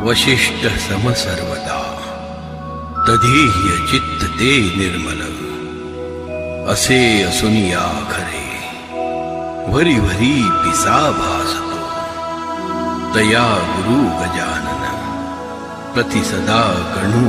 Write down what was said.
वशिष्ठ सम सर्वदा तधीह्य चित्त ते निर्मल असे असुनिया खरे भरी भरी पिसा भासतो तया गुरु गजानन प्रतिसदा गणू